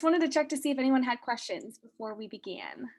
Wanted to check to see if anyone had questions before we began.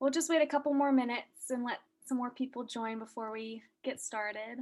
We'll just wait a couple more minutes and let some more people join before we get started.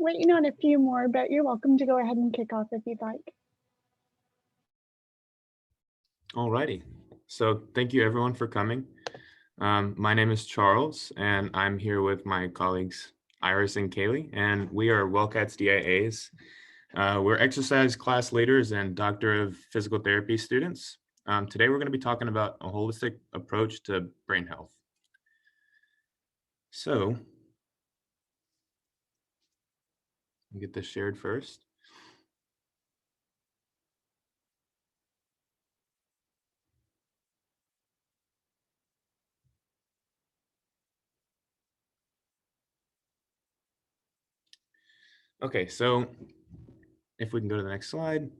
Waiting on a few more, but you're welcome to go ahead and kick off if you'd like. Alrighty, so thank you everyone for coming. My name is Charles and I'm here with my colleagues Iris and Kaylee, and we are WellCats DIAs. We're exercise class leaders and Doctor of Physical Therapy students. Today we're going to be talking about a holistic approach to brain health. So, I'll get this shared first. Okay, so if we can go to the next slide.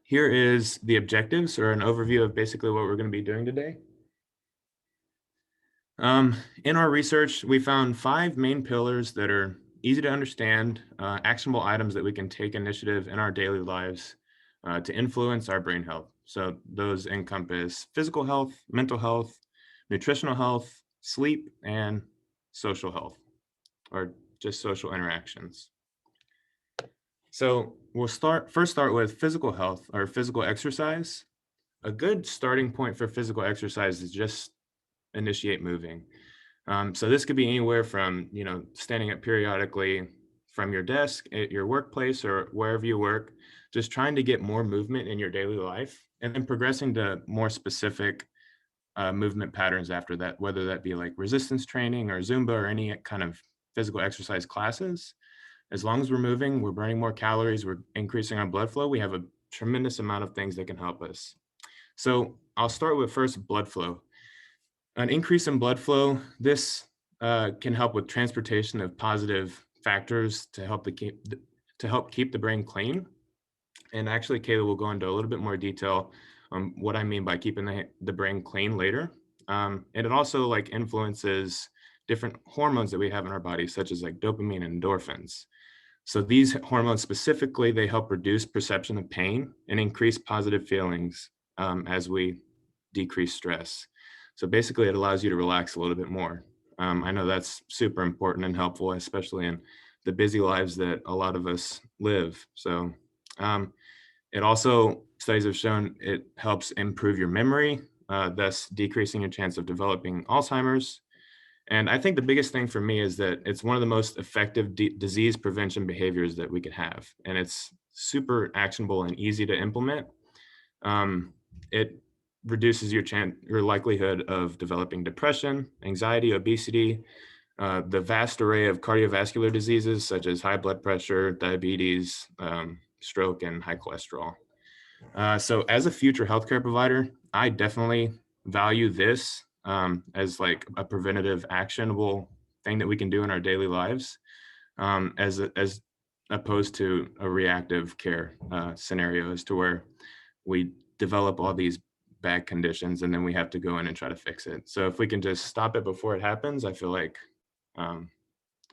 Here is the objectives, or an overview of basically what we're going to be doing today. In our research, we found 5 main pillars that are easy to understand, actionable items that we can take initiative in our daily lives to influence our brain health. So those encompass physical health, mental health, nutritional health, sleep, and social health, or just social interactions. So we'll first start with physical health or physical exercise. A good starting point for physical exercise is just initiate moving. So this could be anywhere from, standing up periodically from your desk at your workplace or wherever you work, just trying to get more movement in your daily life, and then progressing to more specific movement patterns after that, whether that be like resistance training or Zumba or any kind of physical exercise classes. As long as we're moving, we're burning more calories, we're increasing our blood flow, we have a tremendous amount of things that can help us. So I'll start with first blood flow. An increase in blood flow, this can help with transportation of positive factors to help keep the brain clean. And actually, Kayla will go into a little bit more detail on what I mean by keeping the brain clean later. And it also influences different hormones that we have in our body, such as dopamine and endorphins. So these hormones specifically, they help reduce perception of pain and increase positive feelings as we decrease stress. So basically it allows you to relax a little bit more. I know that's super important and helpful, especially in the busy lives that a lot of us live. So it also, studies have shown it helps improve your memory, thus decreasing your chance of developing Alzheimer's. And I think the biggest thing for me is that it's one of the most effective disease prevention behaviors that we could have. And it's super actionable and easy to implement. It reduces your likelihood of developing depression, anxiety, obesity, the vast array of cardiovascular diseases such as high blood pressure, diabetes, stroke, and high cholesterol. So as a future healthcare provider, I definitely value this as like a preventative, actionable thing that we can do in our daily lives, as opposed to a reactive care scenario, as to where we develop all these bad conditions and then we have to go in and try to fix it. So if we can just stop it before it happens, I feel like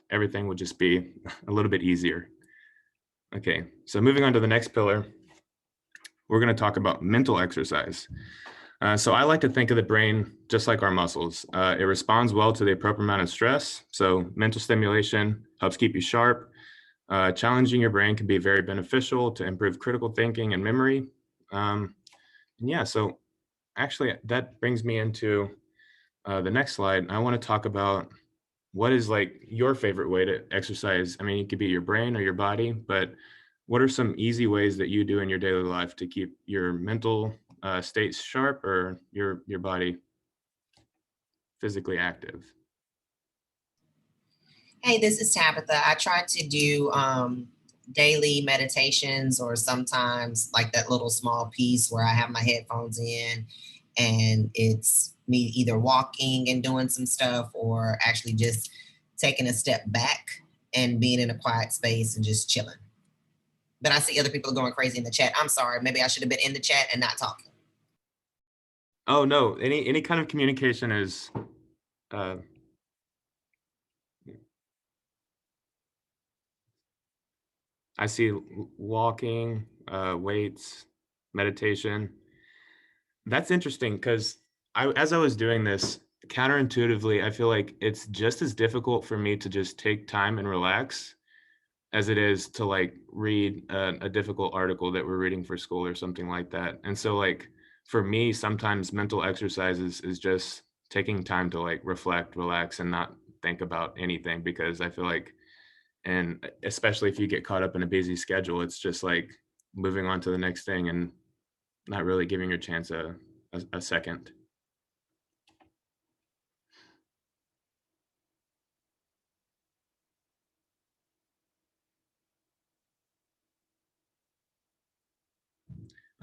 everything would just be a little bit easier. Okay, so moving on to the next pillar, we're going to talk about mental exercise. So I like to think of the brain just like our muscles. It responds well to the appropriate amount of stress. So mental stimulation helps keep you sharp. Challenging your brain can be very beneficial to improve critical thinking and memory. And yeah, so actually that brings me into the next slide. I want to talk about what is like your favorite way to exercise. I mean, it could be your brain or your body, but what are some easy ways that you do in your daily life to keep your mental state sharp or your body physically active? Hey, this is Tabitha. I try to do daily meditations, or sometimes like that little small piece where I have my headphones in and it's me either walking and doing some stuff, or actually just taking a step back and being in a quiet space and just chilling. But I see other people going crazy in the chat. I'm sorry. Maybe I should have been in the chat and not talking. Oh no, any kind of communication is I see walking, weights, meditation. That's interesting because as I was doing this, counterintuitively, I feel like it's just as difficult for me to just take time and relax as it is to like read a difficult article that we're reading for school or something like that. And so like for me, sometimes mental exercises is just taking time to like reflect, relax, and not think about anything, because I feel like, and especially if you get caught up in a busy schedule, it's just like moving on to the next thing and not really giving your chance a second.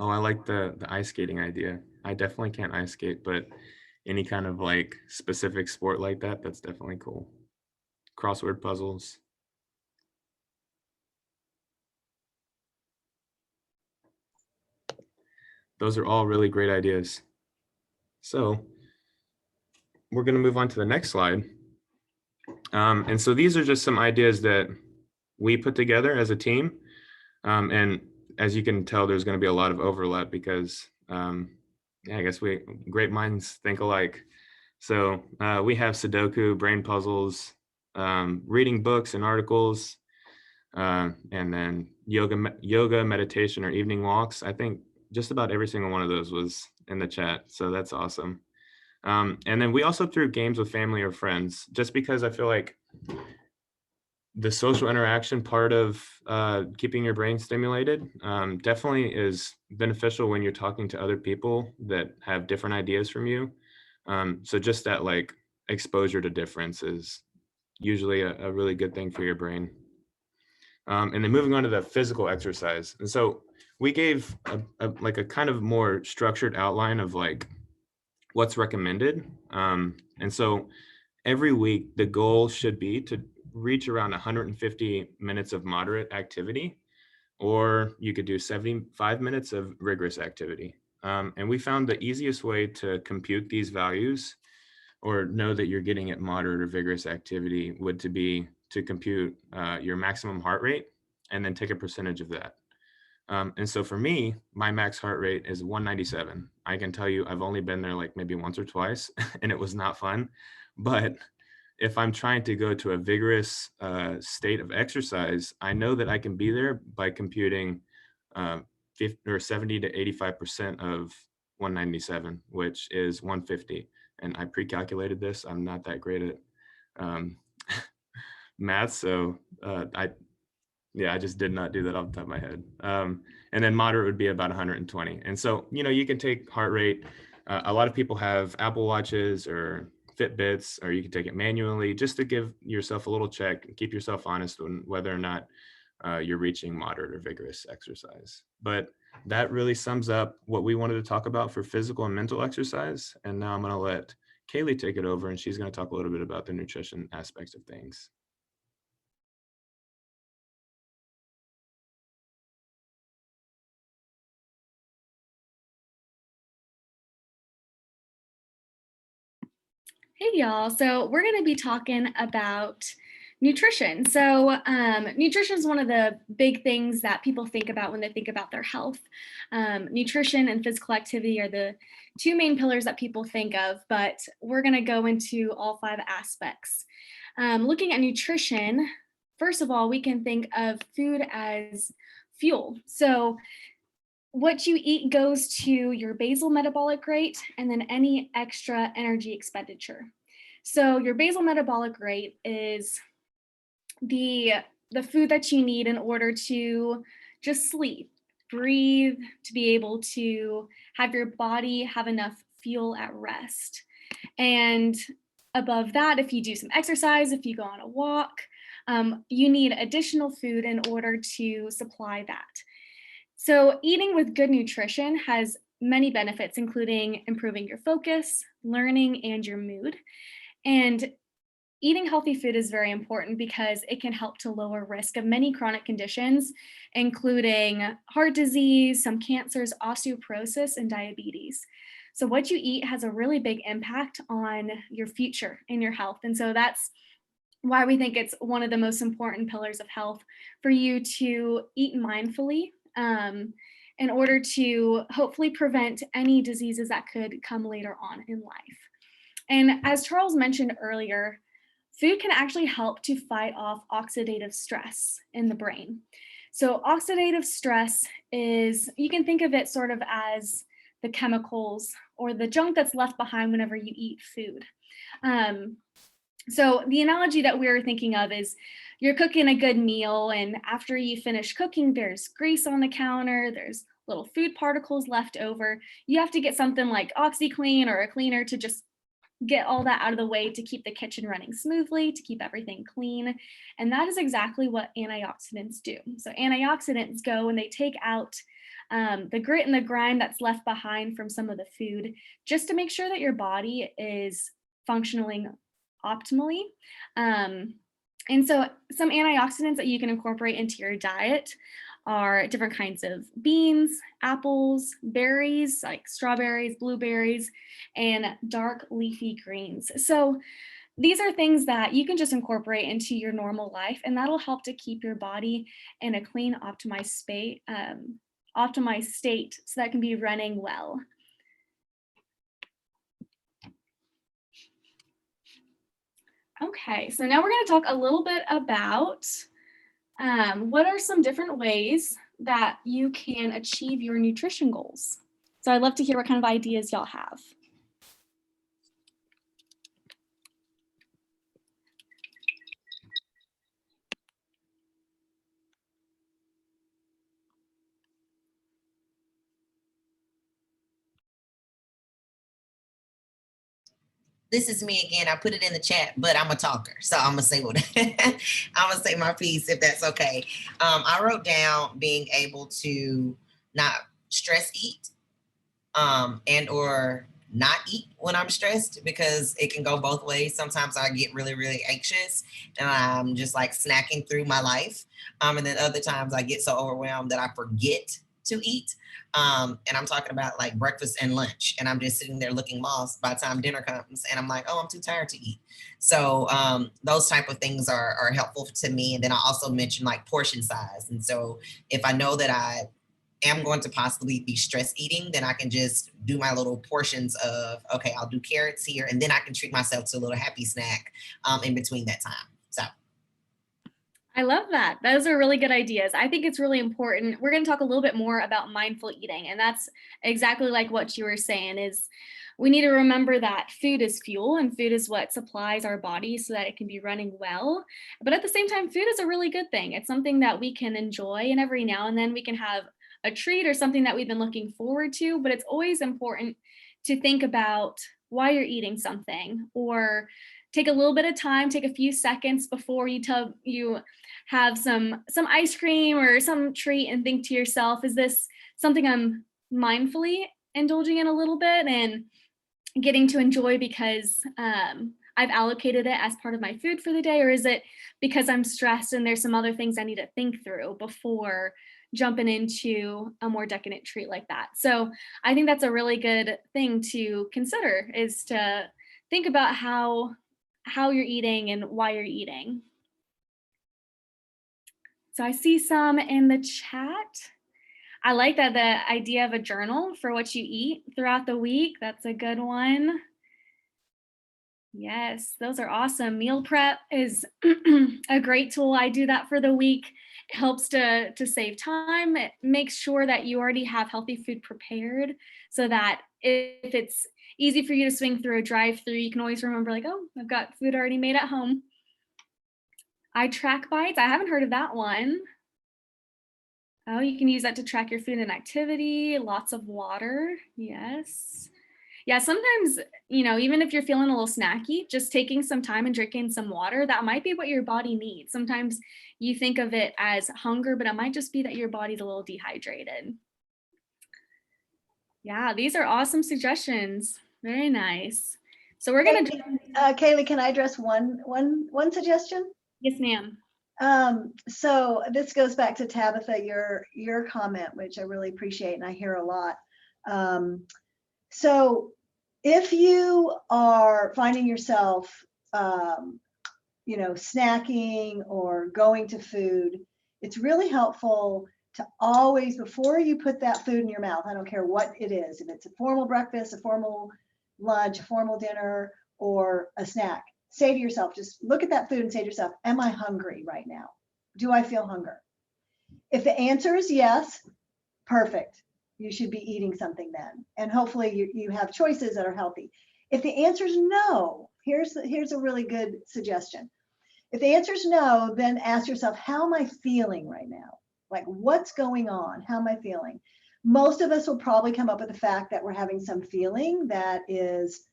Oh, I like the ice skating idea. I definitely can't ice skate, but any kind of like specific sport like that, that's definitely cool. Crossword puzzles. Those are all really great ideas. So we're going to move on to the next slide. And so these are just some ideas that we put together as a team. And as you can tell, there's going to be a lot of overlap because yeah, I guess great minds think alike. So we have Sudoku, brain puzzles, reading books and articles, and then yoga, meditation, or evening walks. I think just about every single one of those was in the chat. So that's awesome. And then we also threw games with family or friends, just because I feel like the social interaction part of keeping your brain stimulated definitely is beneficial when you're talking to other people that have different ideas from you. So just that like exposure to difference is usually a really good thing for your brain. And then moving on to the physical exercise. And so we gave like a kind of more structured outline of like what's recommended. And so every week, the goal should be to reach around 150 minutes of moderate activity, or you could do 75 minutes of rigorous activity. And we found the easiest way to compute these values or know that you're getting at moderate or vigorous activity would be to compute your maximum heart rate and then take a percentage of that. And so for me, my max heart rate is 197. I can tell you I've only been there like maybe once or twice and it was not fun. But if I'm trying to go to a vigorous state of exercise, I know that I can be there by computing 50 or 70 to 85% of 197, which is 150. And I pre-calculated this. I'm not that great at math, so I just did not do that off the top of my head. And then moderate would be about 120. And so, you can take heart rate. A lot of people have Apple Watches or Fitbits, or you can take it manually just to give yourself a little check and keep yourself honest on whether or not you're reaching moderate or vigorous exercise. But that really sums up what we wanted to talk about for physical and mental exercise. And now I'm going to let Kaylee take it over, and she's going to talk a little bit about the nutrition aspects of things. Hey y'all, so we're going to be talking about nutrition. So nutrition is one of the big things that people think about when they think about their health. Nutrition and physical activity are the two main pillars that people think of, but we're going to go into all 5 aspects. Looking at nutrition, first of all, we can think of food as fuel. So what you eat goes to your basal metabolic rate and then any extra energy expenditure. So your basal metabolic rate is the food that you need in order to just sleep, breathe, to be able to have your body have enough fuel at rest. And above that, if you do some exercise, if you go on a walk, you need additional food in order to supply that. So eating with good nutrition has many benefits, including improving your focus, learning, and your mood. And eating healthy food is very important because it can help to lower risk of many chronic conditions, including heart disease, some cancers, osteoporosis, and diabetes. So what you eat has a really big impact on your future and your health. And so that's why we think it's one of the most important pillars of health for you to eat mindfully, in order to hopefully prevent any diseases that could come later on in life. And as Charles mentioned earlier, food can actually help to fight off oxidative stress in the brain. So oxidative stress is, you can think of it sort of as the chemicals or the junk that's left behind whenever you eat food. So the analogy that we were thinking of is you're cooking a good meal, and after you finish cooking, there's grease on the counter, there's little food particles left over. You have to get something like OxiClean or a cleaner to just get all that out of the way to keep the kitchen running smoothly, to keep everything clean. And that is exactly what antioxidants do. So antioxidants go and they take out the grit and the grime that's left behind from some of the food, just to make sure that your body is functioning optimally. And so some antioxidants that you can incorporate into your diet are different kinds of beans, apples, berries like strawberries, blueberries, and dark leafy greens. So these are things that you can just incorporate into your normal life, and that'll help to keep your body in a clean, optimized state so that can be running well. Okay, so now we're going to talk a little bit about what are some different ways that you can achieve your nutrition goals. So I'd love to hear what kind of ideas y'all have. This is me again. I put it in the chat, but I'm a talker, so I'm gonna say what I'm gonna say my piece if that's okay. I wrote down being able to not stress eat, and or not eat when I'm stressed, because it can go both ways. Sometimes I get really, really anxious and I'm just like snacking through my life, and then other times I get so overwhelmed that I forget to eat. And I'm talking about like breakfast and lunch, and I'm just sitting there looking lost by the time dinner comes, and I'm like, oh, I'm too tired to eat. So those type of things are helpful to me. And then I also mentioned like portion size. And so if I know that I am going to possibly be stress eating, then I can just do my little portions of, okay, I'll do carrots here, and then I can treat myself to a little happy snack in between that time. So. I love that. Those are really good ideas. I think it's really important. We're going to talk a little bit more about mindful eating, and that's exactly like what you were saying is we need to remember that food is fuel and food is what supplies our body so that it can be running well. But at the same time, food is a really good thing. It's something that we can enjoy, and every now and then we can have a treat or something that we've been looking forward to, but it's always important to think about why you're eating something, or take a little bit of time, take a few seconds before you have some ice cream or some treat and think to yourself, is this something I'm mindfully indulging in a little bit and getting to enjoy because I've allocated it as part of my food for the day, or is it because I'm stressed and there's some other things I need to think through before jumping into a more decadent treat like that? So I think that's a really good thing to consider, is to think about how you're eating and why you're eating. So I see some in the chat. I like that, the idea of a journal for what you eat throughout the week. That's a good one. Yes, those are awesome. Meal prep is a great tool. I do that for the week. It helps to save time. It makes sure that you already have healthy food prepared so that if it's easy for you to swing through a drive-through, you can always remember like, oh, I've got food already made at home. I track bites. I haven't heard of that one. Oh, you can use that to track your food and activity. Lots of water. Yes. Yeah, sometimes, even if you're feeling a little snacky, just taking some time and drinking some water, that might be what your body needs. Sometimes you think of it as hunger, but it might just be that your body's a little dehydrated. Yeah, these are awesome suggestions. Very nice. So we're going to Kaylee, can I address one suggestion? Yes, ma'am. So this goes back to Tabitha, your comment, which I really appreciate and I hear a lot. So if you are finding yourself, snacking or going to food, it's really helpful to always, before you put that food in your mouth, I don't care what it is, if it's a formal breakfast, a formal lunch, a formal dinner, or a snack, say to yourself, just look at that food and say to yourself, am I hungry right now? Do I feel hunger? If the answer is yes, perfect. You should be eating something then. And hopefully you have choices that are healthy. If the answer is no, here's a really good suggestion. If the answer is no, then ask yourself, how am I feeling right now? Like, what's going on? How am I feeling? Most of us will probably come up with the fact that we're having some feeling that is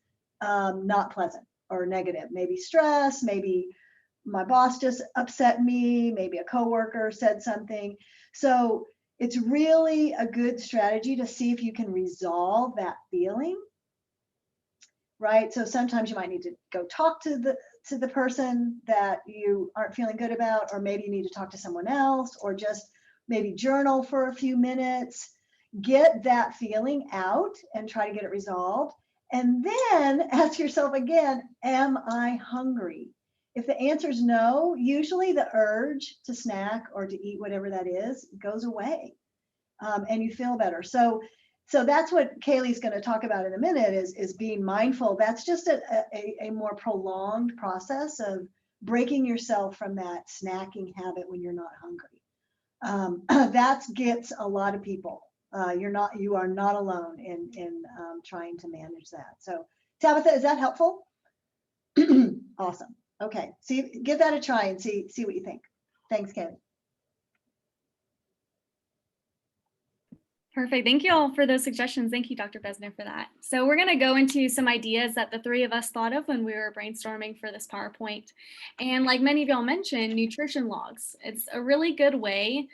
not pleasant or negative, maybe stress, maybe my boss just upset me, maybe a coworker said something. So it's really a good strategy to see if you can resolve that feeling, right? So sometimes you might need to go talk to the person that you aren't feeling good about, or maybe you need to talk to someone else, or just maybe journal for a few minutes, get that feeling out and try to get it resolved. And then ask yourself again, am I hungry? If the answer is no, usually the urge to snack or to eat whatever that is goes away, and you feel better. So that's what Kaylee's going to talk about in a minute, is being mindful. That's just a more prolonged process of breaking yourself from that snacking habit when you're not hungry. That gets a lot of people. You are not alone in trying to manage that. So Tabitha, is that helpful? Awesome. Okay, give that a try and see what you think. Thanks, Kaylee. Perfect. Thank you all for those suggestions. Thank you, Dr. Besner, for that. So we're going to go into some ideas that the three of us thought of when we were brainstorming for this PowerPoint. And like many of y'all mentioned, nutrition logs. It's a really good way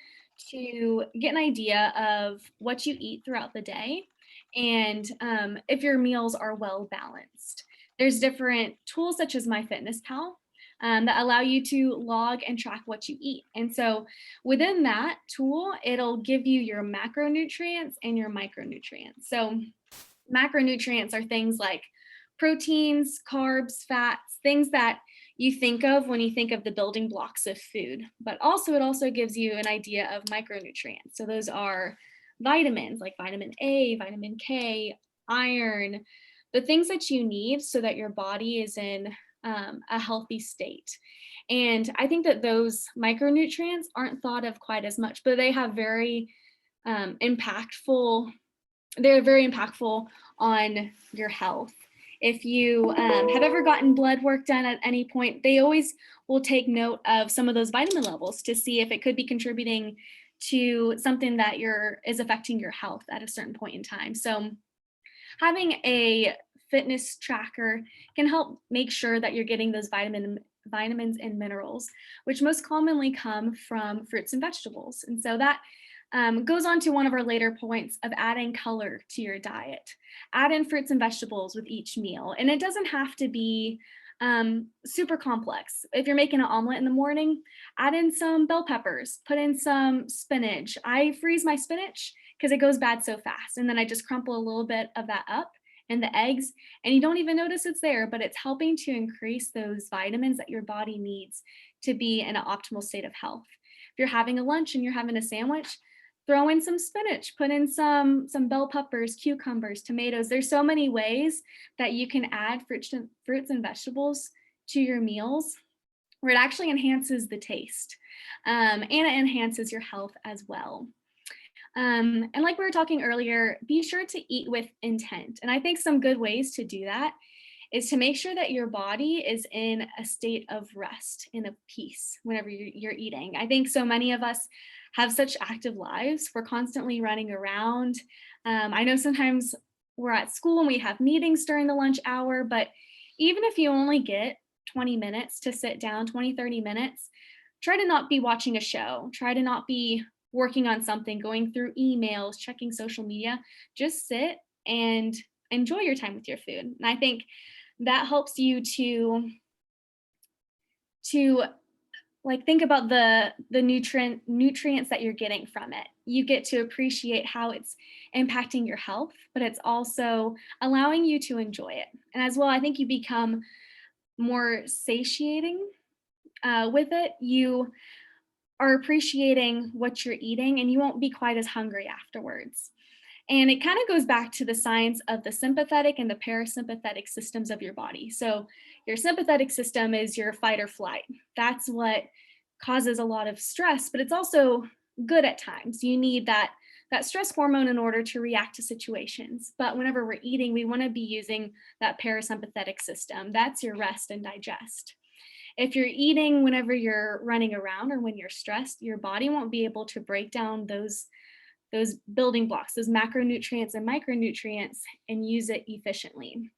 to get an idea of what you eat throughout the day and if your meals are well balanced. There's different tools such as MyFitnessPal that allow you to log and track what you eat. And so within that tool, it'll give you your macronutrients and your micronutrients. So macronutrients are things like proteins, carbs, fats, things that you think of when you think of the building blocks of food, but also it also gives you an idea of micronutrients. So those are vitamins like vitamin A, vitamin K, iron, the things that you need so that your body is in a healthy state. And I think that those micronutrients aren't thought of quite as much, but they have very impactful, they're very impactful on your health. If you have ever gotten blood work done at any point, they always will take note of some of those vitamin levels to see if it could be contributing to something that is affecting your health at a certain point in time. So having a fitness tracker can help make sure that you're getting those vitamins and minerals, which most commonly come from fruits and vegetables. And so that goes on to one of our later points of adding color to your diet. Add in fruits and vegetables with each meal. And it doesn't have to be super complex. If you're making an omelet in the morning, add in some bell peppers, put in some spinach. I freeze my spinach because it goes bad so fast. And then I just crumple a little bit of that up and the eggs, and you don't even notice it's there, but it's helping to increase those vitamins that your body needs to be in an optimal state of health. If you're having a lunch and you're having a sandwich, throw in some spinach, put in some bell peppers, cucumbers, tomatoes. There's so many ways that you can add fruits and vegetables to your meals where it actually enhances the taste and it enhances your health as well. And like we were talking earlier, be sure to eat with intent. And I think some good ways to do that is to make sure that your body is in a state of rest and of peace whenever you're eating. I think so many of us have such active lives. We're constantly running around. I know sometimes we're at school and we have meetings during the lunch hour, but even if you only get 20 minutes to sit down, 20, 30 minutes, try to not be watching a show. Try to not be working on something, going through emails, checking social media. Just sit and enjoy your time with your food. And I think that helps you to like think about the nutrients that you're getting from it. You get to appreciate how it's impacting your health, but it's also allowing you to enjoy it. And as well, I think you become more satiating with it. You are appreciating what you're eating and you won't be quite as hungry afterwards. And it kind of goes back to the science of the sympathetic and the parasympathetic systems of your body. So your sympathetic system is your fight or flight. That's what causes a lot of stress, but it's also good at times. You need that stress hormone in order to react to situations. But whenever we're eating, we want to be using that parasympathetic system. That's your rest and digest. If you're eating whenever you're running around or when you're stressed, your body won't be able to break down those building blocks, those macronutrients and micronutrients, and use it efficiently.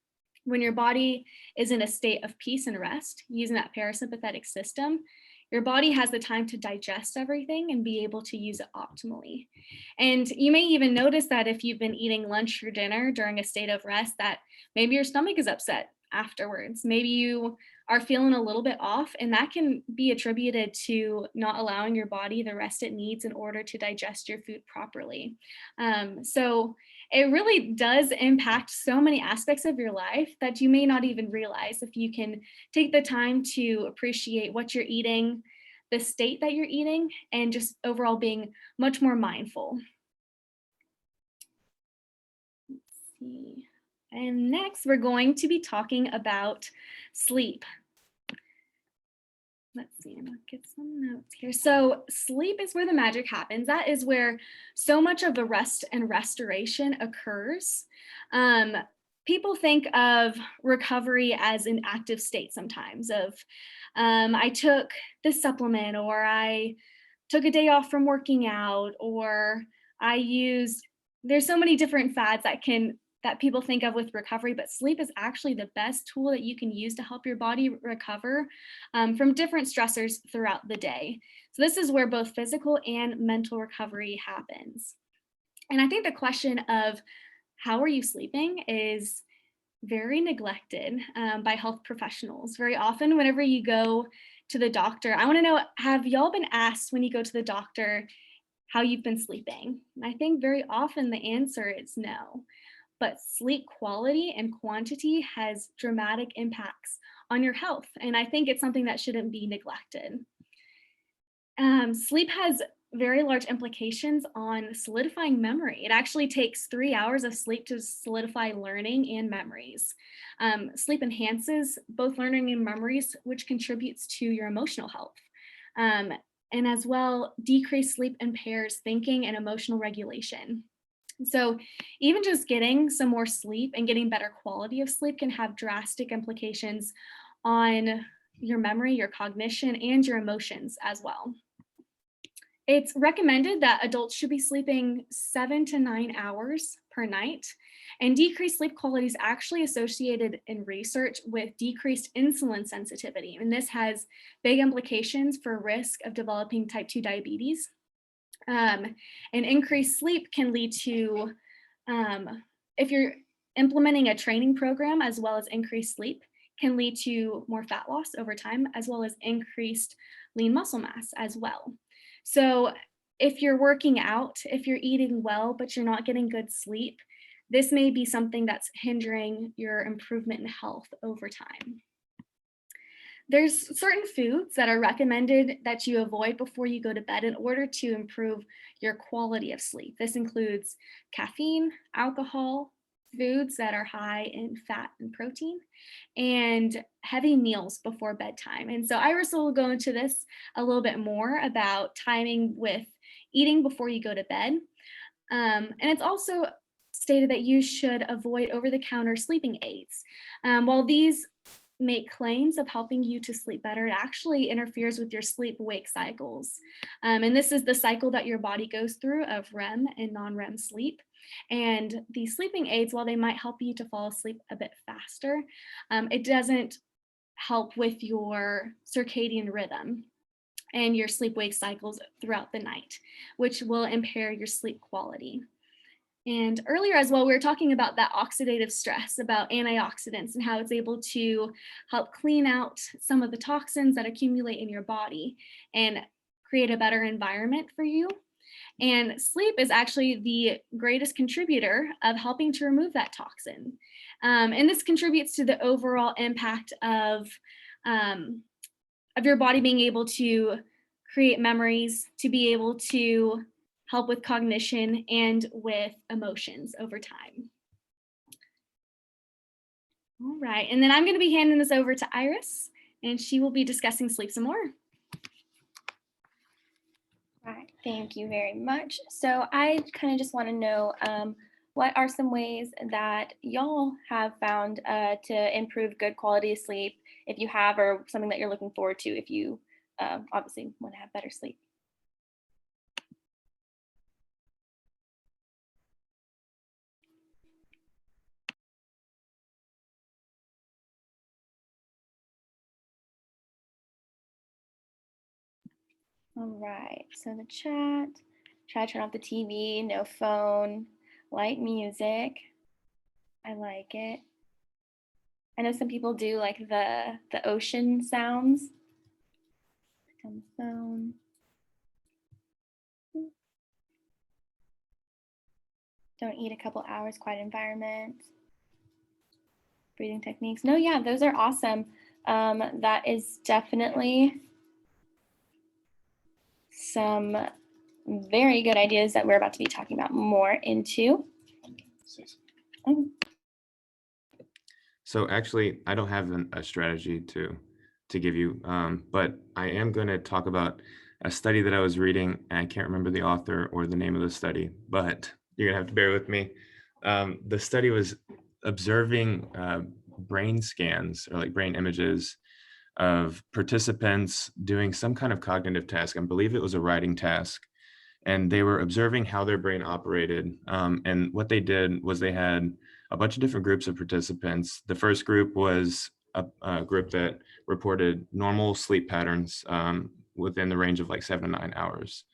When your body is in a state of peace and rest, using that parasympathetic system, your body has the time to digest everything and be able to use it optimally. And you may even notice that if you've been eating lunch or dinner during a state of rest, that maybe your stomach is upset afterwards. Maybe you are feeling a little bit off, and that can be attributed to not allowing your body the rest it needs in order to digest your food properly. So it really does impact so many aspects of your life that you may not even realize if you can take the time to appreciate what you're eating, the state that you're eating, and just overall being much more mindful. Let's see. And next, we're going to be talking about sleep. Let's see, I'm gonna get some notes here. So sleep is where the magic happens. That is where so much of the rest and restoration occurs. People think of recovery as an active state sometimes of, I took this supplement, or I took a day off from working out, or there's so many different fads that people think of with recovery, but sleep is actually the best tool that you can use to help your body recover from different stressors throughout the day. So this is where both physical and mental recovery happens. And I think the question of how are you sleeping is very neglected by health professionals. Very often, whenever you go to the doctor, I want to know, have y'all been asked when you go to the doctor how you've been sleeping? And I think very often the answer is no. But sleep quality and quantity has dramatic impacts on your health. And I think it's something that shouldn't be neglected. Sleep has very large implications on solidifying memory. It actually takes 3 hours of sleep to solidify learning and memories. Sleep enhances both learning and memories, which contributes to your emotional health. And as well, decreased sleep impairs thinking and emotional regulation. So even just getting some more sleep and getting better quality of sleep can have drastic implications on your memory, your cognition, and your emotions as well. It's recommended that adults should be sleeping 7 to 9 hours per night, and decreased sleep quality is actually associated in research with decreased insulin sensitivity, and this has big implications for risk of developing type 2 diabetes. And increased sleep can lead to, if you're implementing a training program as well as increased sleep, can lead to more fat loss over time, as well as increased lean muscle mass as well. So if you're working out, if you're eating well, but you're not getting good sleep, this may be something that's hindering your improvement in health over time. There's certain foods that are recommended that you avoid before you go to bed in order to improve your quality of sleep. This includes caffeine, alcohol, foods that are high in fat and protein, and heavy meals before bedtime. And so Iris will go into this a little bit more about timing with eating before you go to bed. And it's also stated that you should avoid over-the-counter sleeping aids. While these make claims of helping you to sleep better, it actually interferes with your sleep-wake cycles. And this is the cycle that your body goes through of REM and non-REM sleep. And these sleeping aids, while they might help you to fall asleep a bit faster, it doesn't help with your circadian rhythm and your sleep-wake cycles throughout the night, which will impair your sleep quality. And earlier as well, we were talking about that oxidative stress, about antioxidants and how it's able to help clean out some of the toxins that accumulate in your body and create a better environment for you. And sleep is actually the greatest contributor of helping to remove that toxin. And this contributes to the overall impact of your body being able to create memories, to be able to help with cognition and with emotions over time. All right, and then I'm going to be handing this over to Iris, and she will be discussing sleep some more. Right, thank you very much. So I kind of just want to know what are some ways that y'all have found to improve good quality of sleep, if you have, or something that you're looking forward to if you obviously want to have better sleep. All right, so the chat, try to turn off the TV, no phone, light music. I like it. I know some people do like the ocean sounds on the phone. Don't eat a couple hours, quiet environment. Breathing techniques. No, yeah, those are awesome. That is definitely some very good ideas that we're about to be talking about more into. So actually, I don't have a strategy to give you, but I am going to talk about a study that I was reading, and I can't remember the author or the name of the study, but you're gonna have to bear with me. The study was observing brain scans, or like brain images of participants doing some kind of cognitive task. I believe it was a writing task, and they were observing how their brain operated. And what they did was they had a bunch of different groups of participants. The first group was a group that reported normal sleep patterns within the range of like 7 to 9 hours.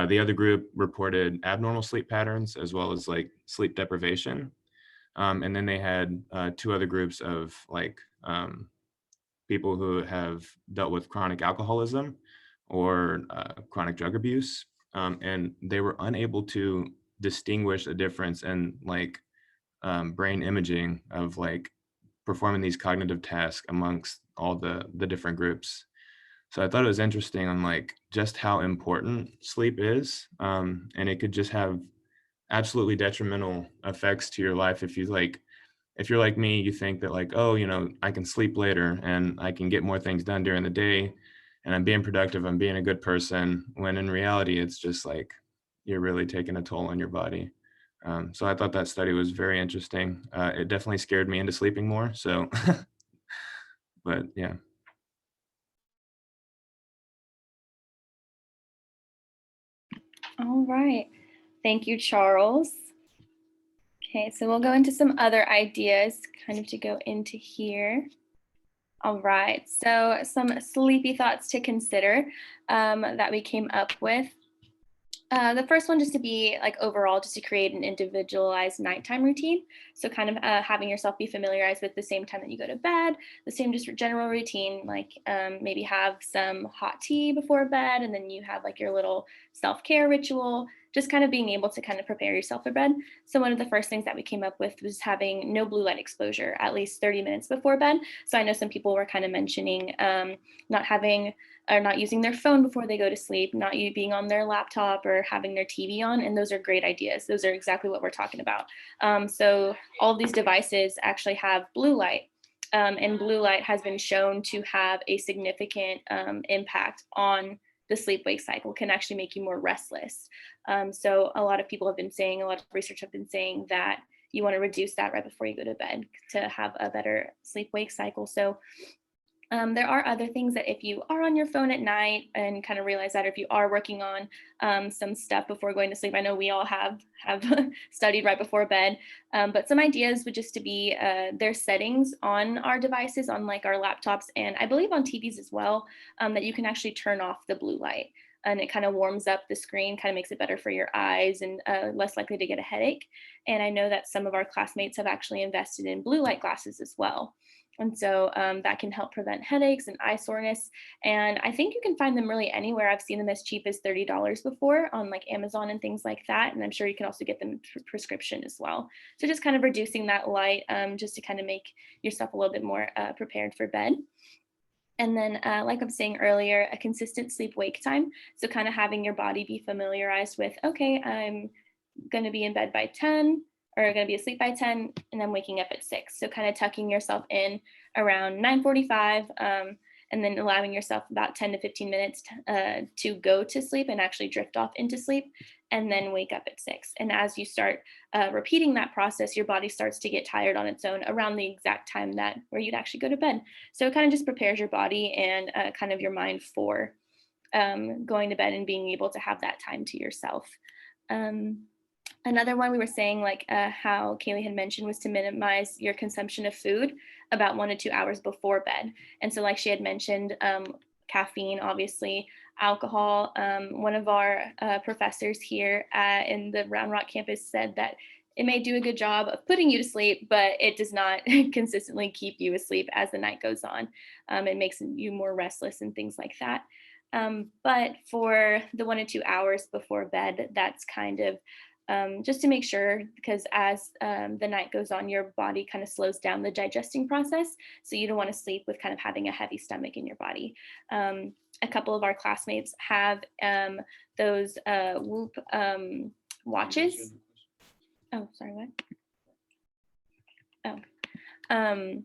The other group reported abnormal sleep patterns as well as like sleep deprivation. And then they had 2 other groups of like people who have dealt with chronic alcoholism or chronic drug abuse. And they were unable to distinguish a difference in like brain imaging of like performing these cognitive tasks amongst all the different groups. So I thought it was interesting on like just how important sleep is. And it could just have absolutely detrimental effects to your life if you're like me, you think that like, oh, I can sleep later and I can get more things done during the day and I'm being productive, I'm being a good person, when in reality, it's just like you're really taking a toll on your body. So I thought that study was very interesting. It definitely scared me into sleeping more. So, but yeah. All right. Thank you, Charles. Okay, so we'll go into some other ideas kind of to go into here. All right, so some sleepy thoughts to consider that we came up with. The first one just to be like overall, just to create an individualized nighttime routine. So kind of having yourself be familiarized with the same time that you go to bed, the same just general routine, like maybe have some hot tea before bed, and then you have like your little self-care ritual, just kind of being able to kind of prepare yourself for bed. So one of the first things that we came up with was having no blue light exposure at least 30 minutes before bed. So I know some people were kind of mentioning not having or not using their phone before they go to sleep, not you being on their laptop or having their TV on. And those are great ideas. Those are exactly what we're talking about. So all of these devices actually have blue light. And blue light has been shown to have a significant impact on the sleep-wake cycle, can actually make you more restless. So a lot of people have been saying, a lot of research have been saying that you want to reduce that right before you go to bed to have a better sleep-wake cycle. So there are other things that if you are on your phone at night and kind of realize that, or if you are working on some stuff before going to sleep, I know we all have studied right before bed, but some ideas would just to be their settings on our devices, on like our laptops, and I believe on TVs as well, that you can actually turn off the blue light. And it kind of warms up the screen, kind of makes it better for your eyes and less likely to get a headache. And I know that some of our classmates have actually invested in blue light glasses as well. And so that can help prevent headaches and eye soreness. And I think you can find them really anywhere. I've seen them as cheap as $30 before on like Amazon and things like that. And I'm sure you can also get them prescription as well. So just kind of reducing that light just to kind of make yourself a little bit more prepared for bed. And then, like I was saying earlier, a consistent sleep wake time. So kind of having your body be familiarized with, okay, I'm going to be in bed by 10 or going to be asleep by 10 and I'm waking up at 6. So kind of tucking yourself in around 9:45 and then allowing yourself about 10 to 15 minutes to go to sleep and actually drift off into sleep and then wake up at 6. And as you start repeating that process, your body starts to get tired on its own around the exact time that where you'd actually go to bed. So it kind of just prepares your body and kind of your mind for going to bed and being able to have that time to yourself. Another one we were saying, like how Kaylee had mentioned, was to minimize your consumption of food about 1 to 2 hours before bed. And so like she had mentioned, caffeine, obviously, alcohol. One of our professors here in the Round Rock campus said that it may do a good job of putting you to sleep, but it does not consistently keep you asleep as the night goes on. It makes you more restless and things like that. But for the 1 to 2 hours before bed, that's kind of just to make sure, because as the night goes on, your body kind of slows down the digesting process. So you don't want to sleep with kind of having a heavy stomach in your body. A couple of our classmates have those Whoop watches. Oh, sorry, what? Oh.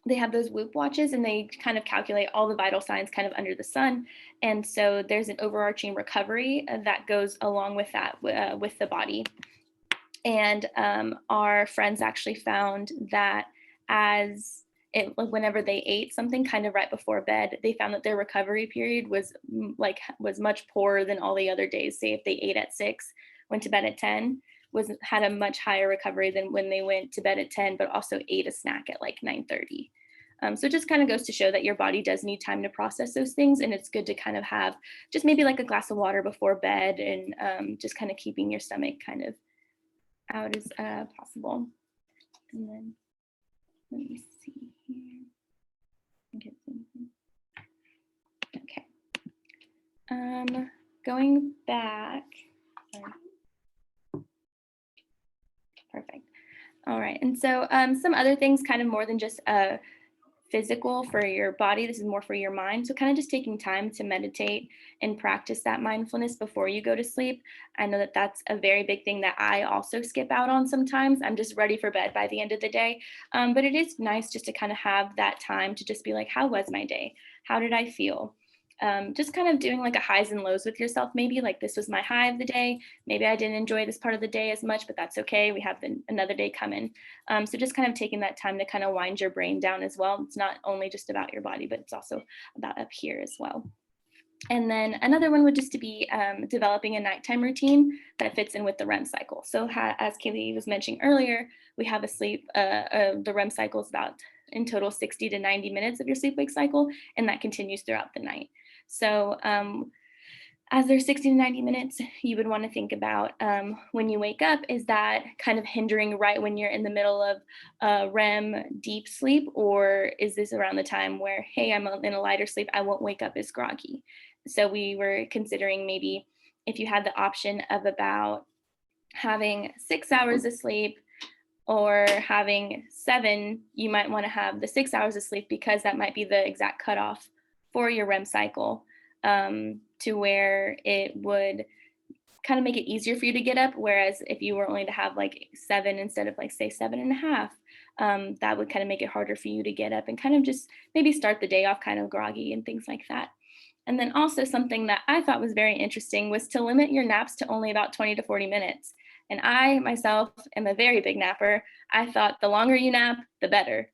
They have those Whoop watches and they kind of calculate all the vital signs kind of under the sun. And so there's an overarching recovery that goes along with that, with the body. And our friends actually found that whenever they ate something kind of right before bed, they found that their recovery period was much poorer than all the other days. Say if they ate at 6, went to bed at 10, had a much higher recovery than when they went to bed at 10, but also ate a snack at like 9:30. So it just kind of goes to show that your body does need time to process those things. And it's good to kind of have just maybe like a glass of water before bed and just kind of keeping your stomach kind of out as possible. And then let me see here. Get something. Okay. Going back. Sorry. Perfect. All right. And so some other things kind of more than just physical for your body. This is more for your mind. So kind of just taking time to meditate and practice that mindfulness before you go to sleep. I know that that's a very big thing that I also skip out on sometimes. I'm just ready for bed by the end of the day. But it is nice just to kind of have that time to just be like, how was my day? How did I feel? Just kind of doing like a highs and lows with yourself. Maybe like this was my high of the day. Maybe I didn't enjoy this part of the day as much, but that's okay. We have another day coming. So just kind of taking that time to kind of wind your brain down as well. It's not only just about your body, but it's also about up here as well. And then another one would just to be developing a nighttime routine that fits in with the REM cycle. So as Kaylee was mentioning earlier, we have a sleep, the REM cycle is about in total 60 to 90 minutes of your sleep-wake cycle, and that continues throughout the night. So as there's 60 to 90 minutes, you would want to think about when you wake up, is that kind of hindering right when you're in the middle of REM deep sleep, or is this around the time where, hey, I'm in a lighter sleep, I won't wake up as groggy? So we were considering maybe if you had the option of about having 6 hours of sleep or having 7, you might want to have the 6 hours of sleep, because that might be the exact cutoff for your REM cycle, to where it would kind of make it easier for you to get up. Whereas if you were only to have like 7 instead of like say 7.5, that would kind of make it harder for you to get up and kind of just maybe start the day off kind of groggy and things like that. And then also something that I thought was very interesting was to limit your naps to only about 20 to 40 minutes. And I myself am a very big napper. I thought the longer you nap, the better.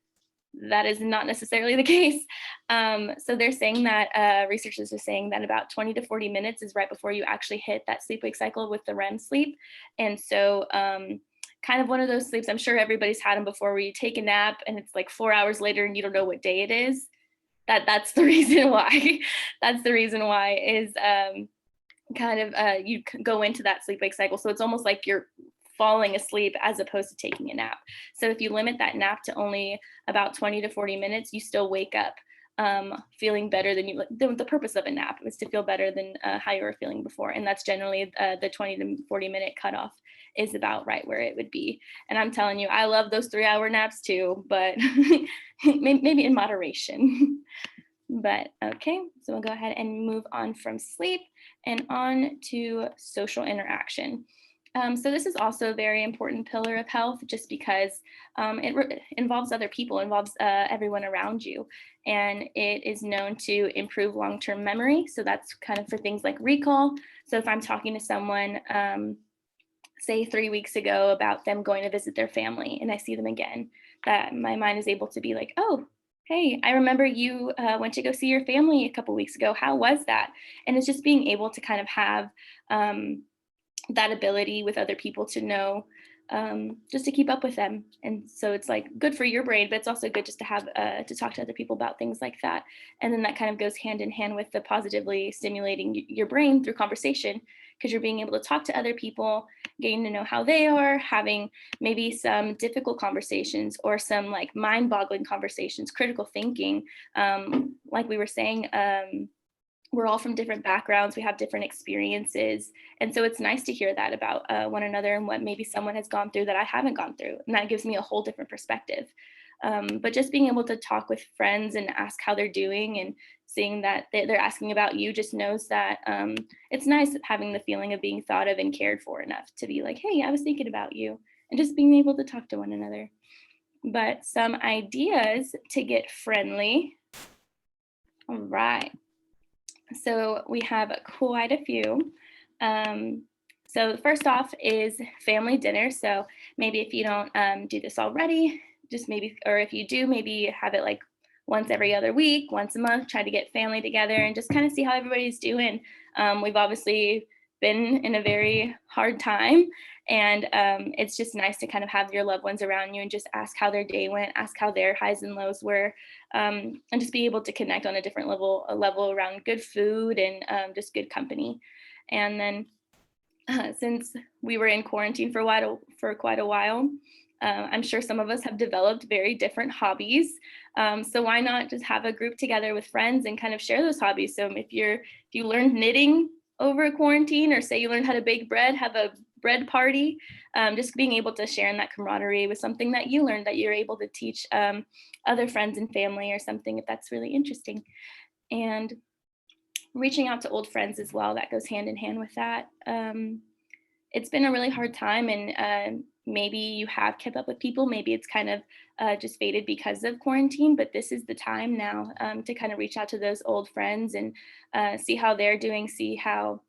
That is not necessarily the case. So they're saying that researchers are saying that about 20 to 40 minutes is right before you actually hit that sleep-wake cycle with the REM sleep. And so kind of one of those sleeps, I'm sure everybody's had them before, where you take a nap and it's like 4 hours later and you don't know what day it is. That's the reason why. That's the reason why is kind of you go into that sleep-wake cycle. So it's almost like you're falling asleep as opposed to taking a nap. So if you limit that nap to only about 20 to 40 minutes, you still wake up feeling better than you. The purpose of a nap is to feel better than how you were feeling before. And that's generally the 20 to 40 minute cutoff is about right where it would be. And I'm telling you, I love those 3-hour naps too, but maybe in moderation. But okay, so we'll go ahead and move on from sleep and on to social interaction. So this is also a very important pillar of health, just because it involves other people, involves everyone around you. And it is known to improve long-term memory. So that's kind of for things like recall. So if I'm talking to someone, say 3 weeks ago, about them going to visit their family, and I see them again, that my mind is able to be like, oh, hey, I remember you went to go see your family a couple weeks ago. How was that? And it's just being able to kind of have that ability with other people to know, just to keep up with them. And so it's like good for your brain, but it's also good just to have to talk to other people about things like that. And then that kind of goes hand in hand with the positively stimulating your brain through conversation, because you're being able to talk to other people, getting to know how they are, having maybe some difficult conversations or some like mind-boggling conversations, critical thinking. Like we were saying, we're all from different backgrounds, we have different experiences. And so it's nice to hear that about one another and what maybe someone has gone through that I haven't gone through. And that gives me a whole different perspective. But just being able to talk with friends and ask how they're doing, and seeing that they're asking about you, just knows that it's nice having the feeling of being thought of and cared for enough to be like, hey, I was thinking about you, and just being able to talk to one another. But some ideas to get friendly. All right. So we have quite a few. So first off is family dinner. So maybe if you don't do this already, just maybe, or if you do, maybe have it like once every other week, once a month, try to get family together and just kind of see how everybody's doing. We've obviously been in a very hard time, and it's just nice to kind of have your loved ones around you and just ask how their day went, ask how their highs and lows were, and just be able to connect on a different level around good food and just good company. And then since we were in quarantine for quite a while, I'm sure some of us have developed very different hobbies. So why not just have a group together with friends and kind of share those hobbies? So if you learned knitting over quarantine, or say you learned how to bake bread, have a bread party. Just being able to share in that camaraderie with something that you learned that you're able to teach other friends and family or something, if that's really interesting. And reaching out to old friends as well, that goes hand in hand with that. It's been a really hard time, and maybe you have kept up with people, maybe it's kind of just faded because of quarantine, but this is the time now to kind of reach out to those old friends and see how they're doing, see how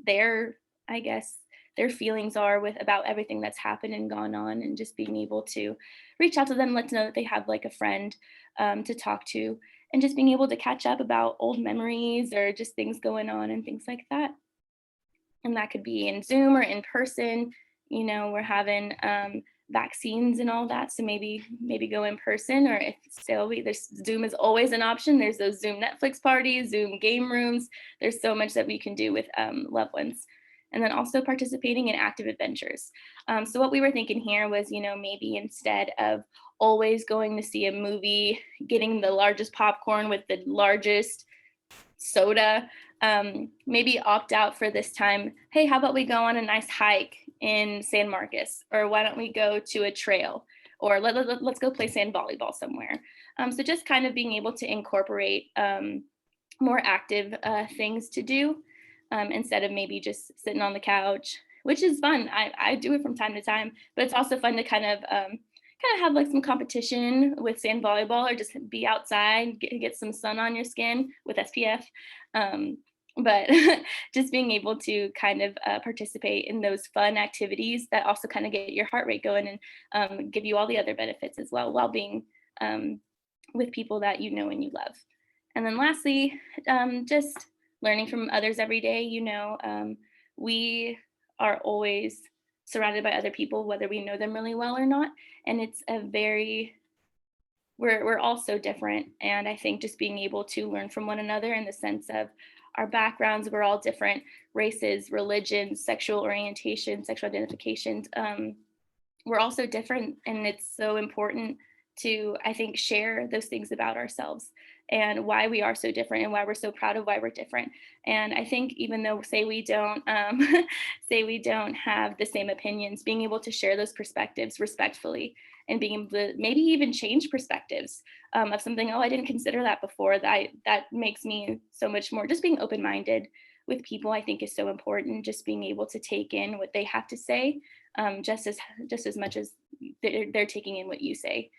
their, I guess, their feelings are with about everything that's happened and gone on, and just being able to reach out to them, let them know that they have like a friend to talk to, and just being able to catch up about old memories or just things going on and things like that. And that could be in Zoom or in person. You know, we're having vaccines and all that, so maybe go in person, or if still there's Zoom is always an option. There's those Zoom Netflix parties, Zoom game rooms. There's so much that we can do with loved ones. And then also participating in active adventures. So what we were thinking here was, you know, maybe instead of always going to see a movie, getting the largest popcorn with the largest soda, maybe opt out for this time. Hey, how about we go on a nice hike in San Marcos? Or why don't we go to a trail? Or let's go play sand volleyball somewhere. So just kind of being able to incorporate more active things to do instead of maybe just sitting on the couch, which is fun. I do it from time to time, but it's also fun to kind of have like some competition with sand volleyball, or just be outside, get some sun on your skin with SPF. But just being able to kind of participate in those fun activities that also kind of get your heart rate going and give you all the other benefits as well, while being with people that you know and you love. And then lastly, just learning from others every day. You know, we are always surrounded by other people, whether we know them really well or not. And it's a very, we're all so different. And I think just being able to learn from one another in the sense of our backgrounds, we're all different races, religions, sexual orientation, sexual identifications. We're all so different. And it's so important to, I think, share those things about ourselves and why we are so different and why we're so proud of why we're different. And I think even though say we don't have the same opinions, being able to share those perspectives respectfully and being able to maybe even change perspectives of something, oh, I didn't consider that before, that makes me so much more, just being open-minded with people, I think is so important. Just being able to take in what they have to say just as much as they're taking in what you say.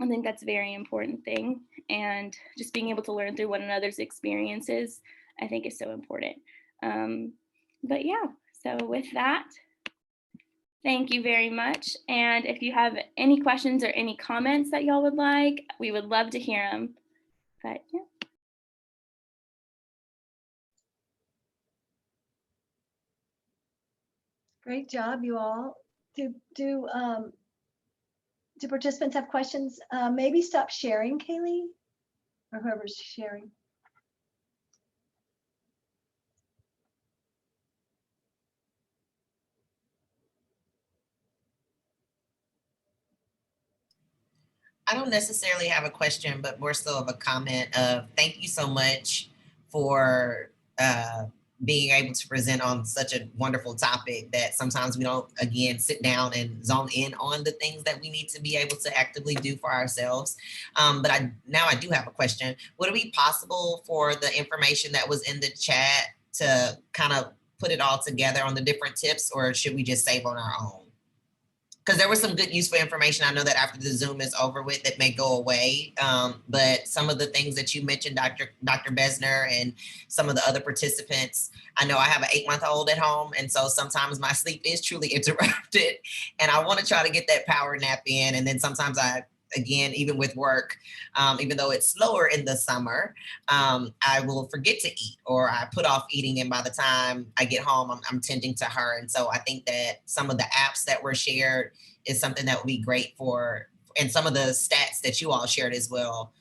I think that's a very important thing. And just being able to learn through one another's experiences, I think is so important. But yeah, so with that, thank you very much. And if you have any questions or any comments that y'all would like, we would love to hear them. But yeah. Great job, you all. Do participants have questions? Maybe stop sharing, Kaylee, or whoever's sharing. I don't necessarily have a question, but more so of a comment of thank you so much for being able to present on such a wonderful topic that sometimes we don't, again, sit down and zone in on the things that we need to be able to actively do for ourselves. But I do have a question. Would it be possible for the information that was in the chat to kind of put it all together on the different tips, or should we just save on our own? Because there was some good useful information. I know that after the Zoom is over with, it may go away. But some of the things that you mentioned, Dr. Besner, and some of the other participants, I know I have an 8-month-old at home. And so sometimes my sleep is truly interrupted. And I want to try to get that power nap in. And then sometimes again, even with work, even though it's slower in the summer, I will forget to eat, or I put off eating. And by the time I get home, I'm tending to her. And so I think that some of the apps that were shared is something that would be great for, and some of the stats that you all shared as well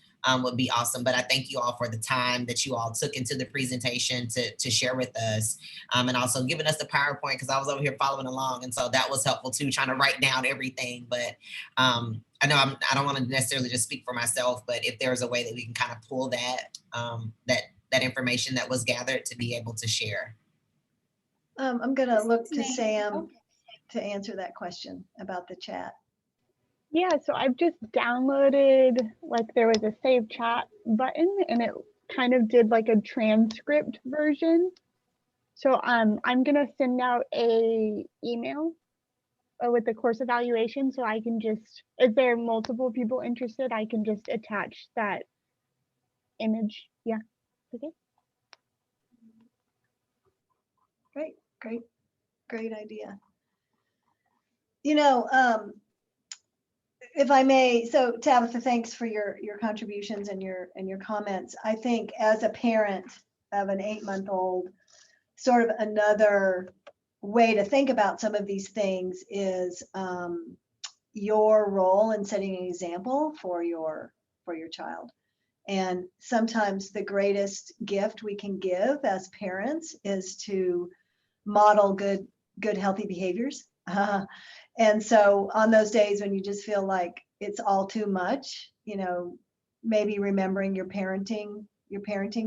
would be awesome. But I thank you all for the time that you all took into the presentation to share with us, and also giving us the PowerPoint, because I was over here following along. And so that was helpful too, trying to write down everything. But I know I don't want to necessarily just speak for myself, but if there's a way that we can kind of pull that, that information that was gathered to be able to share. I'm gonna look to Listening. Sam to answer that question about the chat. Yeah, so I've just downloaded, like there was a save chat button and it kind of did like a transcript version. So I'm gonna send out a email with the course evaluation so I can just, if there are multiple people interested, I can just attach that image. Yeah, okay. Great idea. You know, if I may, so Tabitha, thanks for your contributions and your comments. I think as a parent of an 8-month-old, sort of another way to think about some of these things is your role in setting an example for your child. And sometimes the greatest gift we can give as parents is to model good healthy behaviors. And so on those days when you just feel like it's all too much, you know, maybe remembering your parenting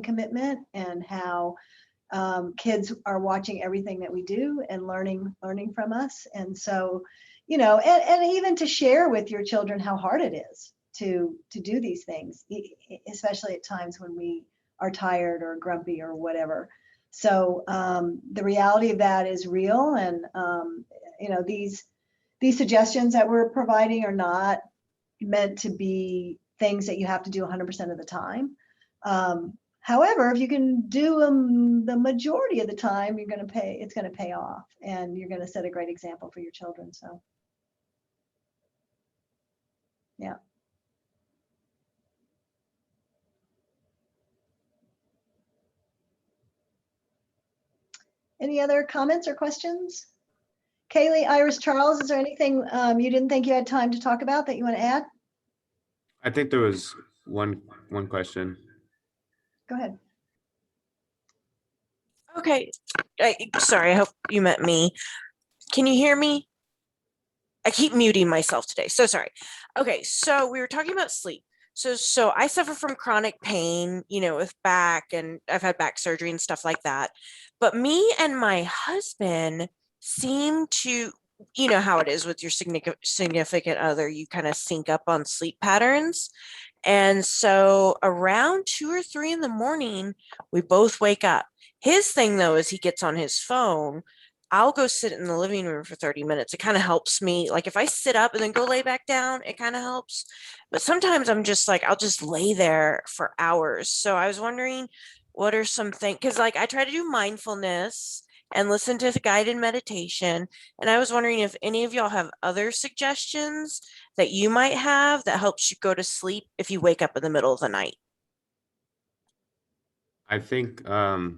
commitment and how kids are watching everything that we do and learning from us. And so, you know, and even to share with your children how hard it is to do these things, especially at times when we are tired or grumpy or whatever. So the reality of that is real. And, you know, these suggestions that we're providing are not meant to be things that you have to do 100% of the time. However, if you can do them the majority of the time, it's going to pay off, and you're going to set a great example for your children. So, yeah. Any other comments or questions? Kaylee, Iris, Charles, is there anything you didn't think you had time to talk about that you want to add? I think there was one question. Go ahead. Okay, sorry, I hope you meant me. Can you hear me? I keep muting myself today, so sorry. Okay, so we were talking about sleep. So I suffer from chronic pain, you know, with back, and I've had back surgery and stuff like that. But me and my husband seem to, you know how it is with your significant other, you kind of sync up on sleep patterns. And so around 2 or 3 in the morning, we both wake up. His thing though is he gets on his phone. I'll go sit in the living room for 30 minutes. It kind of helps me. Like if I sit up and then go lay back down, it kind of helps. But sometimes I'm just like, I'll just lay there for hours. So I was wondering, what are some things? Because like I try to do mindfulness and listen to the guided meditation. And I was wondering if any of y'all have other suggestions that you might have that helps you go to sleep if you wake up in the middle of the night. I think I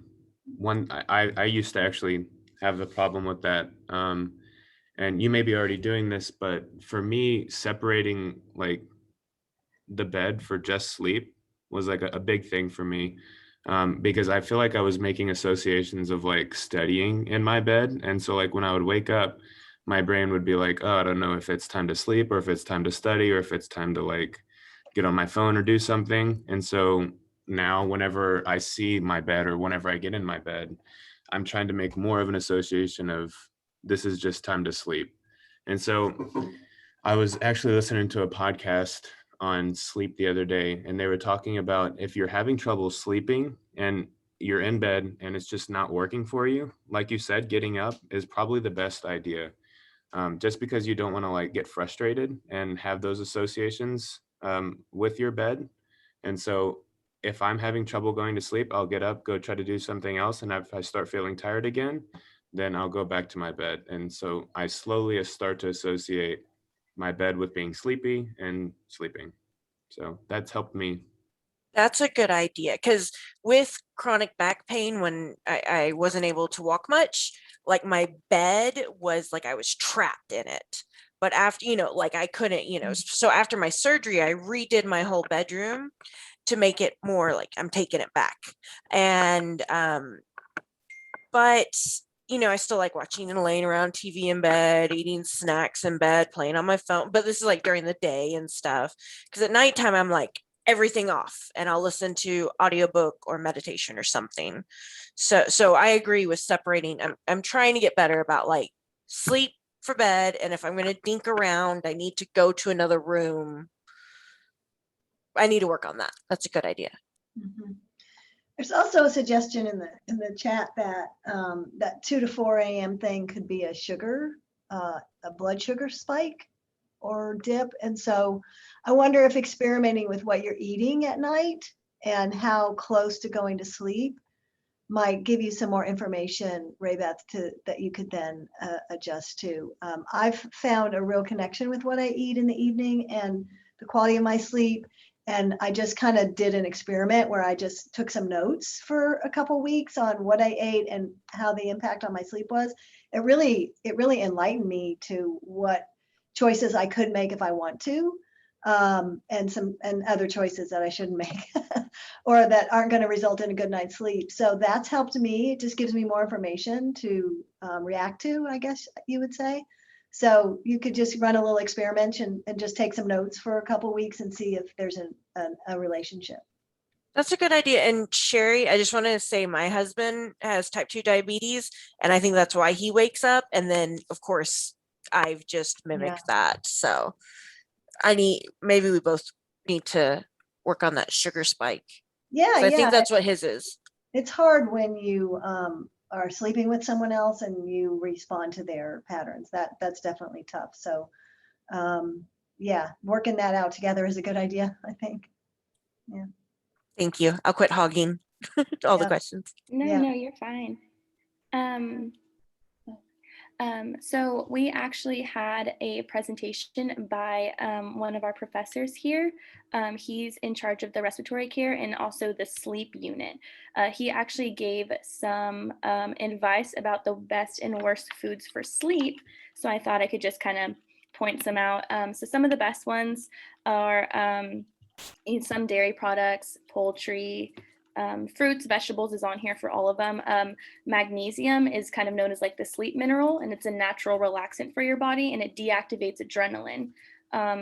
used to actually have the problem with that. And you may be already doing this, but for me, separating like the bed for just sleep was like a big thing for me. Because I feel like I was making associations of like studying in my bed. And so like when I would wake up, my brain would be like, oh, I don't know if it's time to sleep or if it's time to study or if it's time to like get on my phone or do something. And so now whenever I see my bed or whenever I get in my bed, I'm trying to make more of an association of this is just time to sleep. And so I was actually listening to a podcast on sleep the other day, and they were talking about if you're having trouble sleeping and you're in bed and it's just not working for you, like you said, getting up is probably the best idea. Just because you don't want to like get frustrated and have those associations with your bed. And so if I'm having trouble going to sleep, I'll get up, go try to do something else. And if I start feeling tired again, then I'll go back to my bed. And so I slowly start to associate my bed with being sleepy and sleeping. So that's helped me. That's a good idea, because with chronic back pain, when I wasn't able to walk much, like my bed was like I was trapped in it. But after, you know, like I couldn't, you know, so after my surgery, I redid my whole bedroom to make it more like I'm taking it back. And but you know, I still like watching and laying around TV in bed, eating snacks in bed, playing on my phone. But this is like during the day and stuff. Because at nighttime, I'm like, everything off and I'll listen to audiobook or meditation or something. So I agree with separating. I'm trying to get better about like sleep for bed, and if I'm going to dink around, I need to go to another room. I need to work on that. That's a good idea. Mhm. There's also a suggestion in the chat that that 2 to 4 a.m. thing could be a blood sugar spike or dip. And so I wonder if experimenting with what you're eating at night and how close to going to sleep might give you some more information, Ray Beth, that you could then adjust to. I've found a real connection with what I eat in the evening and the quality of my sleep. And I just kind of did an experiment where I just took some notes for a couple weeks on what I ate and how the impact on my sleep was. It really enlightened me to what choices I could make if I want to, and other choices that I shouldn't make or that aren't going to result in a good night's sleep. So that's helped me. It just gives me more information to react to, I guess you would say. So you could just run a little experiment and just take some notes for a couple weeks and see if there's a relationship. That's a good idea. And Sherry, I just want to say my husband has type 2 diabetes, and I think that's why he wakes up. And then, of course, I've just mimicked that. So maybe we both need to work on that sugar spike. Yeah, I think that's what his is. It's hard when you are sleeping with someone else and you respond to their patterns. That's definitely tough. So yeah, working that out together is a good idea, I think. Yeah. Thank you. I'll quit hogging all the questions. No, you're fine. So we actually had a presentation by one of our professors here. He's in charge of the respiratory care and also the sleep unit. He actually gave some advice about the best and worst foods for sleep. So I thought I could just kind of point some out. So some of the best ones are eat some dairy products, poultry, fruits, vegetables is on here for all of them. Magnesium is kind of known as like the sleep mineral, and it's a natural relaxant for your body, and it deactivates adrenaline.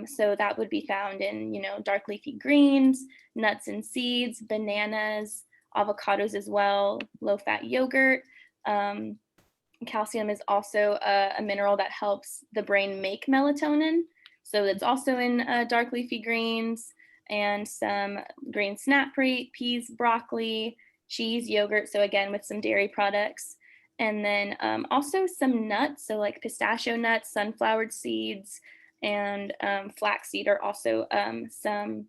So that would be found in, dark leafy greens, nuts and seeds, bananas, avocados as well, low-fat yogurt. Calcium is also a mineral that helps the brain make melatonin. So it's also in dark leafy greens, and some green snap peas, broccoli, cheese, yogurt. So again, with some dairy products. And then also some nuts. So like pistachio nuts, sunflower seeds, and flaxseed are also some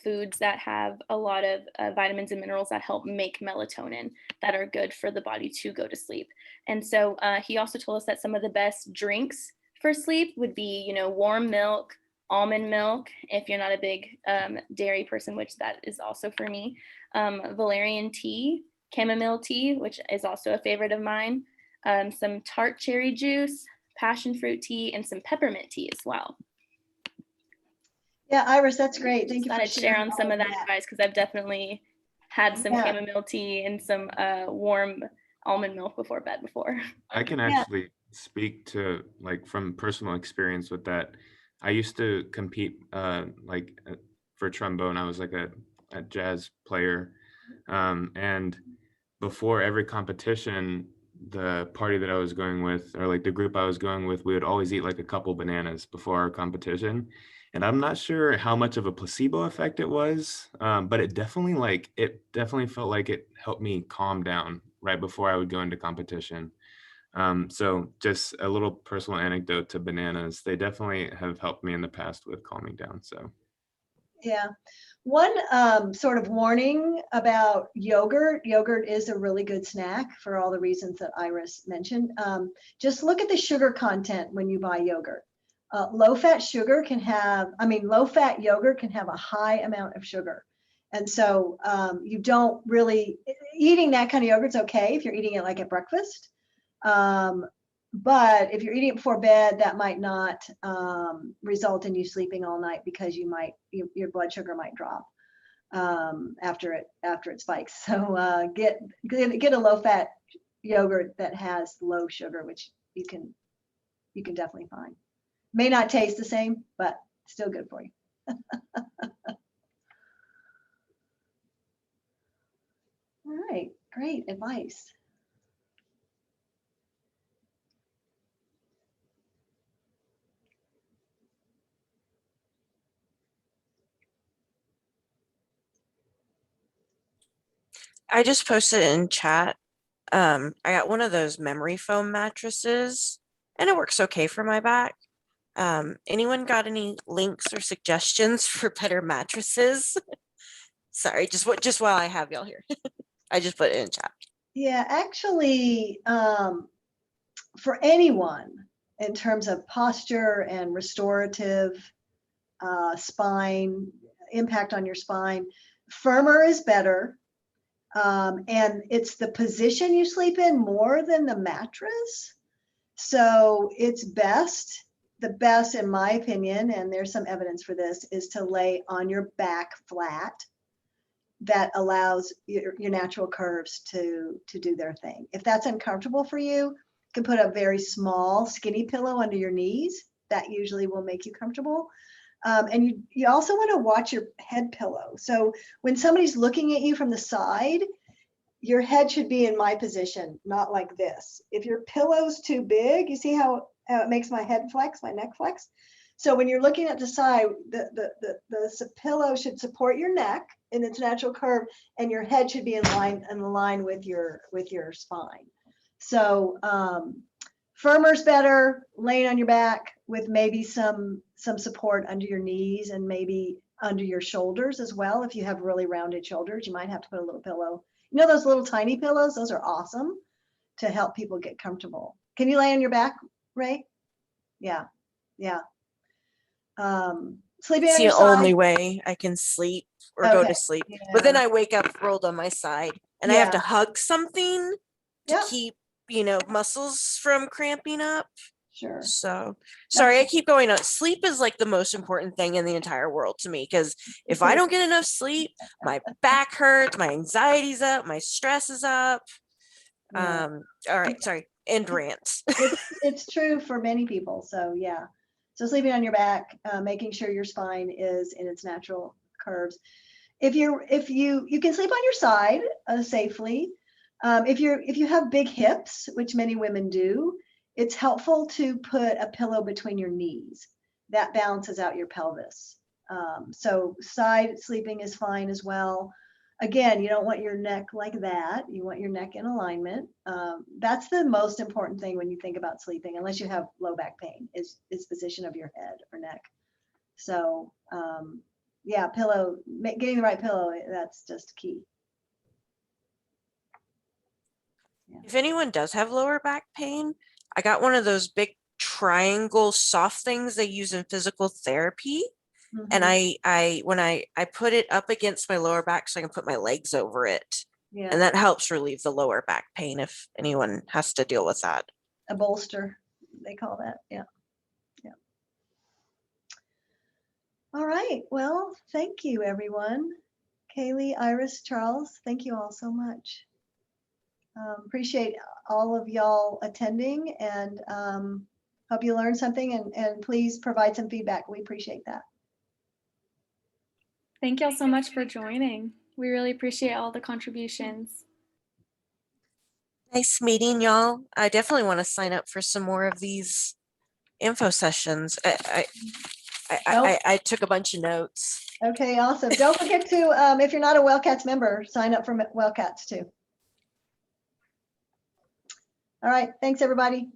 foods that have a lot of vitamins and minerals that help make melatonin that are good for the body to go to sleep. And so he also told us that some of the best drinks for sleep would be, warm milk, almond milk, if you're not a big dairy person, which that is also for me, valerian tea, chamomile tea, which is also a favorite of mine, some tart cherry juice, passion fruit tea, and some peppermint tea as well. Yeah, Iris, that's great. Thank you for sharing on some of that advice, because I've definitely had some chamomile tea and some warm almond milk before bed before. I can actually speak to like from personal experience with that. I used to compete for trombone. I was like a jazz player. And before every competition, the party that I was going with, or like the group I was going with, we would always eat like a couple bananas before our competition. And I'm not sure how much of a placebo effect it was, but it definitely felt like it helped me calm down right before I would go into competition. So just a little personal anecdote to bananas. They definitely have helped me in the past with calming down. So yeah. One sort of warning about yogurt. Yogurt is a really good snack for all the reasons that Iris mentioned. Just look at the sugar content when you buy yogurt. Low-fat yogurt can have a high amount of sugar. And so you don't really, eating that kind of yogurt's okay if you're eating it like at breakfast. But if you're eating it before bed, that might not result in you sleeping all night, because your blood sugar might drop after it spikes. So get a low-fat yogurt that has low sugar, which you can definitely find. May not taste the same, but still good for you. All right, great advice. I just posted it in chat. I got one of those memory foam mattresses and it works okay for my back. Anyone got any links or suggestions for better mattresses? Sorry, just while I have y'all here. I just put it in chat. Yeah, actually, for anyone in terms of posture and restorative spine, impact on your spine, firmer is better. And it's the position you sleep in more than the mattress. So it's the best in my opinion, and there's some evidence for this, is to lay on your back flat. That allows your natural curves to do their thing. If that's uncomfortable for you, you can put a very small skinny pillow under your knees. That usually will make you comfortable. And you also want to watch your head pillow. So when somebody's looking at you from the side, your head should be in my position, not like this. If your pillow's too big, you see how it makes my head flex, my neck flex? So when you're looking at the side, the pillow should support your neck in its natural curve, and your head should be in line with your spine. So firmer's better, laying on your back with maybe some support under your knees and maybe under your shoulders as well. If you have really rounded shoulders, you might have to put a little pillow. You know those little tiny pillows? Those are awesome to help people get comfortable. Can you lay on your back, Ray? Yeah, yeah. Sleeping It's on the your side. only way I can sleep or go Okay, to sleep. But then I wake up rolled on my side and I have to Yeah. hug something to Yep. keep, muscles from cramping up. Sure. So sorry, I keep going on. Sleep is like the most important thing in the entire world to me, because if I don't get enough sleep, my back hurts, my anxiety's up, my stress is up. Yeah. All right, sorry, end rant. It's true for many people. So yeah. So sleeping on your back, making sure your spine is in its natural curves. If you can sleep on your side safely. If you have big hips, which many women do, it's helpful to put a pillow between your knees. That balances out your pelvis. So side sleeping is fine as well. Again, you don't want your neck like that. You want your neck in alignment. That's the most important thing when you think about sleeping, unless you have low back pain, is position of your head or neck. So yeah, pillow, getting the right pillow, that's just key. If anyone does have lower back pain, I got one of those big triangle soft things they use in physical therapy. And when I put it up against my lower back so I can put my legs over it. Yeah. And that helps relieve the lower back pain if anyone has to deal with that. A bolster, they call that. Yeah. Yeah. All right. Well, thank you, everyone. Kaylee, Iris, Charles, thank you all so much. Appreciate all of y'all attending, and hope you learned something, and please provide some feedback. We appreciate that. Thank y'all so much for joining. We really appreciate all the contributions. Nice meeting y'all. I definitely want to sign up for some more of these info sessions. I took a bunch of notes. Okay, awesome. Don't forget to, if you're not a WellCats member, sign up for WellCats too. All right, thanks everybody.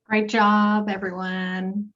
Great job, everyone.